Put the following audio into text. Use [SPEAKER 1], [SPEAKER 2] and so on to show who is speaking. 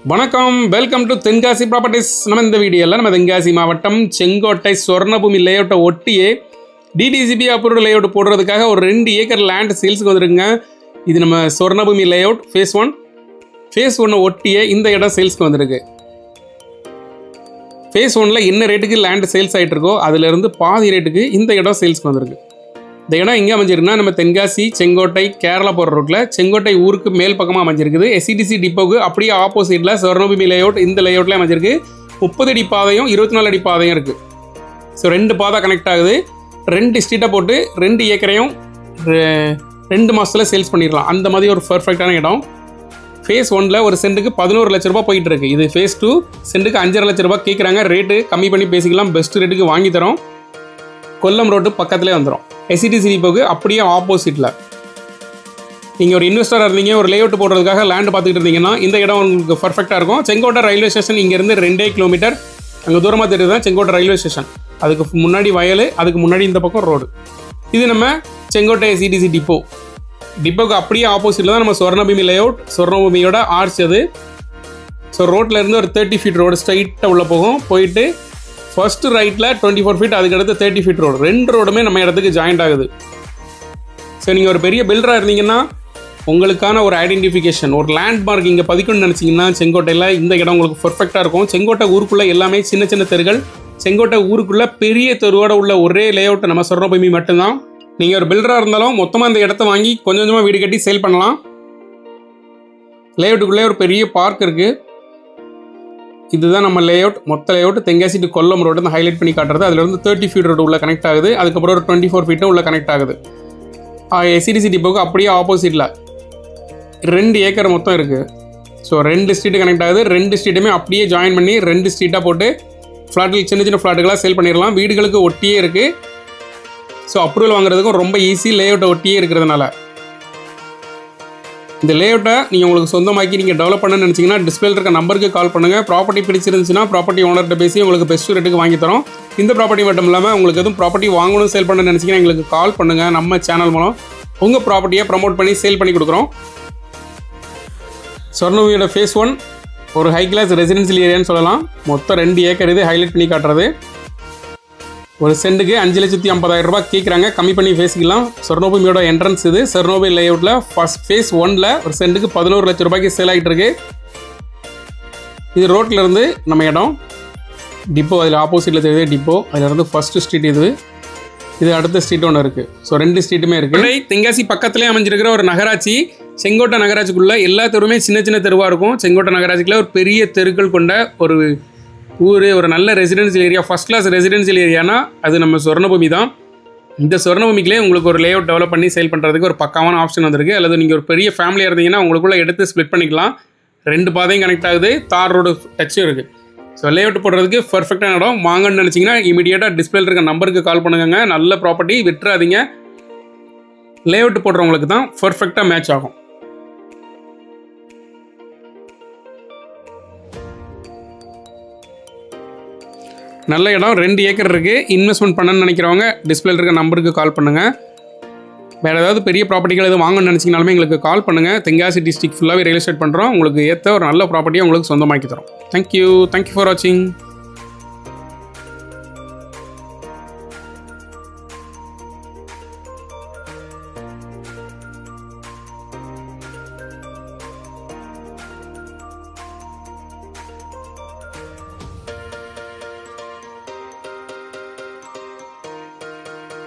[SPEAKER 1] வணக்கம், welcome to Tenkasi properties. நம்ம இந்த வீடியோவில் நம்ம தென்காசி மாவட்டம் செங்கோட்டை சொர்ணபூமி லேஅவுட்டை ஒட்டியே டிடிசிபி அப்ரூவ்டு லேஅவுட் போடுறதுக்காக ஒரு 2 ஏக்கர் லேண்ட் சேல்ஸுக்கு வந்துருக்குங்க. இது நம்ம சொர்ணபூமி லேஅவுட் ஃபேஸ் 1 ஒட்டியே இந்த இடம் சேல்ஸ்க்கு வந்திருக்கு. ஃபேஸ் 1ல் என்ன ரேட்டுக்கு லேண்ட் சேல்ஸ் ஆகிட்டு இருக்கோ அதிலிருந்து பாதி ரேட்டுக்கு இந்த இடம் சேல்ஸ்க்கு வந்திருக்கு. இந்த இடம் எங்கே அமைஞ்சிருக்குன்னா நம்ம தென்காசி செங்கோட்டை கேரளா போகிற ரூட்டில் செங்கோட்டை ஊருக்கு மேல் பக்கமாக அமைஞ்சிருக்குது. எஸ்சிடிசி டிப்போக்கு அப்படியே ஆப்போசிட்டில் சொர்ணபூமி லேஅவுட் இந்த லேஅவுட்டில் அமைஞ்சிருக்கு. 30 அடி பாதையும் 24 அடி பாதையும் இருக்குது. ஸோ 2 பாதை கனெக்ட் ஆகுது. 2 ஸ்ட்ரீட்டை போட்டு 2 ஏக்கரையும் 2 மாதத்தில் சேல்ஸ் பண்ணிடலாம். அந்த மாதிரி ஒரு பர்ஃபெக்டான இடம். ஃபேஸ் 1ல் ஒரு சென்ட்டுக்கு 11 லட்ச ரூபா போயிட்டு இருக்கு. இது ஃபேஸ் 2 சென்ட்டுக்கு 5.5 லட்ச ரூபா கேட்குறாங்க. ரேட்டு கம்மி பண்ணி பேசிக்கலாம். பெஸ்ட் ரேட்டுக்கு வாங்கி தரோம். கொல்லம் ரோட்டு பக்கத்துலேயே வந்துடும். எஸ்சிடிசி டிப்போக்கு அப்படியே ஆப்போசிட்டில். நீங்கள் ஒரு இன்வெஸ்டராக இருந்தீங்க, ஒரு லேஅவுட் போடுறதுக்காக லேண்ட் பார்த்துக்கிட்டு இருந்தீங்கன்னா இந்த இடம் உங்களுக்கு பர்ஃபெக்டாக இருக்கும். செங்கோட்டை ரயில்வே ஸ்டேஷன் இங்கேருந்து 2 கிலோமீட்டர் அங்கே தூரமாக தெரியுது தான் செங்கோட்டை ரயில்வே ஸ்டேஷன். அதுக்கு முன்னாடி வயல், அதுக்கு முன்னாடி இந்த பக்கம் ரோடு. இது நம்ம செங்கோட்டை எஸ்சிடிசி டிப்போக்கு அப்படியே ஆப்போசிட்டில் தான் நம்ம சொர்ணபூமி லேஅவுட். சொர்ணபூமியோட ஆர்ச் அது. ஸோ ரோட்லேருந்து ஒரு 30 ஃபீட் ரோடு ஸ்ட்ரைட்டாக உள்ளே போயிட்டு ஃபஸ்ட்டு ரைட்டில் 24 ஃபீட், அதுக்கடுத்து 30 ஃபீட் ரோடு. 2 ரோடுமே நம்ம இடத்துக்கு ஜாயிண்ட் ஆகுது. ஸோ நீங்கள் ஒரு பெரிய பில்டராக இருந்தீங்கன்னா உங்களுக்கான ஒரு ஐடென்டிஃபிகேஷன், ஒரு லேண்ட்மார்க் இங்கே பதிக்கணும்னு நினச்சிங்கன்னா செங்கோட்டையில் இந்த இடம் உங்களுக்கு பர்ஃபெக்டாக இருக்கும். செங்கோட்டை ஊருக்குள்ளே எல்லாமே சின்ன சின்ன தெருகள். செங்கோட்டை ஊருக்குள்ளே பெரிய தெருவோட உள்ள ஒரே லேஅவுட் நம்ம சொர்ணபூமி மட்டும்தான். நீங்கள் ஒரு பில்டராக இருந்தாலும் மொத்தமாக இந்த இடத்த வாங்கி கொஞ்சம் கொஞ்சமாக வீடு கட்டி சேல் பண்ணலாம். லேஅவுட்டுக்குள்ளே ஒரு பெரிய பார்க் இருக்குது. இதுதான் நம்ம லேஅவுட். மொத்த layout Tenkasi to Kollam road தான் ஹைலைட் பண்ணி காட்டுறது. அதிலிருந்து 30 ஃபீட் ரோடு உள்ள கனெக்ட் ஆகுது. அதுக்கப்புறம் ஒரு 24 ஃபீட்டும் உள்ள கனெக்ட் ஆகுது. எஸ்சிடிசி டிப்போக்கு அப்படியே ஆப்போசிட்டில் 2 ஏக்கர் மொத்தம் இருக்குது. ஸோ 2 ஸ்ட்ரீட்டு கனெக்ட் ஆகுது. 2 ஸ்ட்ரீட்டுமே அப்படியே ஜாயின் பண்ணி 2 ஸ்ட்ரீட்டாக போட்டு ஃப்ளாட்டுகள் சின்ன சின்ன ஃப்ளாட்டுகளாக சேல் பண்ணிடலாம். வீடுகளுக்கு ஒட்டியே இருக்குது. ஸோ அப்ரூவல் வாங்குறதுக்கும் ரொம்ப ஈஸி, லேஅவுட்டை ஒட்டியே இருக்கிறதுனால. இந்த லேஅவுட்டை நீங்கள் உங்களுக்கு சொந்தமாக்கி நீங்கள் டெவலப் பண்ணணும்னு நினச்சிங்கன்னா டிஸ்பிளேல இருக்க நம்பருக்கு கால் பண்ணுங்கள். ப்ராப்பர்ட்டி பிடிச்சிருந்துச்சுன்னா ப்ராப்பர்ட்டி ஓனர்கிட்ட பேசி உங்களுக்கு பெஸ்ட் ரேட்டுக்கு வாங்கி தரோம். இந்த ப்ராப்பர்ட்டி மட்டும் இல்லாமல் உங்களுக்கு எதுவும் ப்ராப்பர்ட்டி வாங்கணும், சேல் பண்ணணும்னு நினச்சிங்கன்னா எங்களுக்கு கால் பண்ணுங்கள். நம்ம சேனல் மூலம் உங்கள் ப்ராப்பர்ட்டியை ப்ரமோட் பண்ணி சேல் பண்ணி கொடுக்குறோம். சொர்ணபூமியோட ஃபேஸ் 1 ஒரு ஹை கிளாஸ் ரெசிடென்சியல் ஏரியான்னு சொல்லலாம். மொத்தம் 2 ஏக்கர் இது ஹைலைட் பண்ணி காட்டுறது. ஒரு சென்ட்டுக்கு 5,50,000 ரூபா கேட்குறாங்க. கம்மி பண்ணி பேசிக்கலாம். சொர்ணபூமியோட என்ட்ரன்ஸ் இது. சொர்ணபூமி லேஅவுட்டில் ஃபேஸ் 1ல் ஒரு சென்ட்டுக்கு 11 லட்ச ரூபாய்க்கு சேல் ஆகிட்டு இருக்கு. இது ரோட்டில் இருந்து நம்ம இடம் டிப்போ, அதில் ஆப்போசிட்டில் தெரியுது டிப்போ. அதிலிருந்து ஃபஸ்ட்டு ஸ்ட்ரீட் இது அடுத்த ஸ்ட்ரீட் ஒன்று இருக்குது. ஸோ 2 ஸ்ட்ரீட்டுமே இருக்குது. தென்காசி பக்கத்துலேயே அமைஞ்சிருக்கிற ஒரு நகராட்சி. செங்கோட்டை நகராட்சிக்குள்ளே எல்லா தெருவுமே சின்ன சின்ன தெருவாக இருக்கும். செங்கோட்டை நகராட்சிக்குள்ளே ஒரு பெரிய தெருக்கள் கொண்ட ஒரு ஊர், ஒரு நல்ல residential area, first class residential ஏரியானா அது நம்ம சொர்ணபூமி தான். இந்த சொர்ணபூமிக்கிலே உங்களுக்கு ஒரு லேஅவுட் டெவலப் பண்ணி சேல் பண்ணுறதுக்கு ஒரு பக்காவான ஆப்ஷன் வந்திருக்கு. அல்லது நீங்கள் ஒரு பெரிய ஃபேமிலியாக இருந்தீங்கன்னா உங்களுக்குள்ளே எடுத்து ஸ்ப்ளிட் பண்ணிக்கலாம். 2 பாதையும் கனெக்ட் ஆகுது. தார் ரோடு டச்சும் இருக்குது. ஸோ லேஅவுட் போடுறதுக்கு பர்ஃபெக்டான இடம். வாங்கன்னு நினச்சிங்கன்னா இமீடியட்டாக டிஸ்பிளேல இருக்க நம்பருக்கு கால் பண்ணுங்க. நல்ல ப்ராப்பர்ட்டி, விட்டுறாதீங்க. லேஅவுட் போடுறவங்களுக்கு தான் பர்ஃபெக்டாக மேட்ச் ஆகும். நல்ல இடம், 2 ஏக்கர் இருக்குது. இன்வெஸ்ட்மெண்ட் பண்ணணும்னு நினைக்கிறவங்க டிஸ்பிளேல இருக்க நம்பருக்கு கால் பண்ணுங்கள். வேறு ஏதாவது பெரிய ப்ராப்பர்ட்டிகள் எதுவும் வாங்கணும்னு நினச்சிங்கனாலுமே எங்களுக்கு கால் பண்ணுங்கள். தென்காசி டிஸ்ட்ரிக்ட் ஃபுல்லாகவே ரியல் எஸ்டேட் பண்ணுறோம். உங்களுக்கு ஏற்ற ஒரு நல்ல ப்ராப்பர்ட்டியை உங்களுக்கு சொந்தமாக்கி தரோம். தேங்க்யூ ஃபார் வாட்சிங்.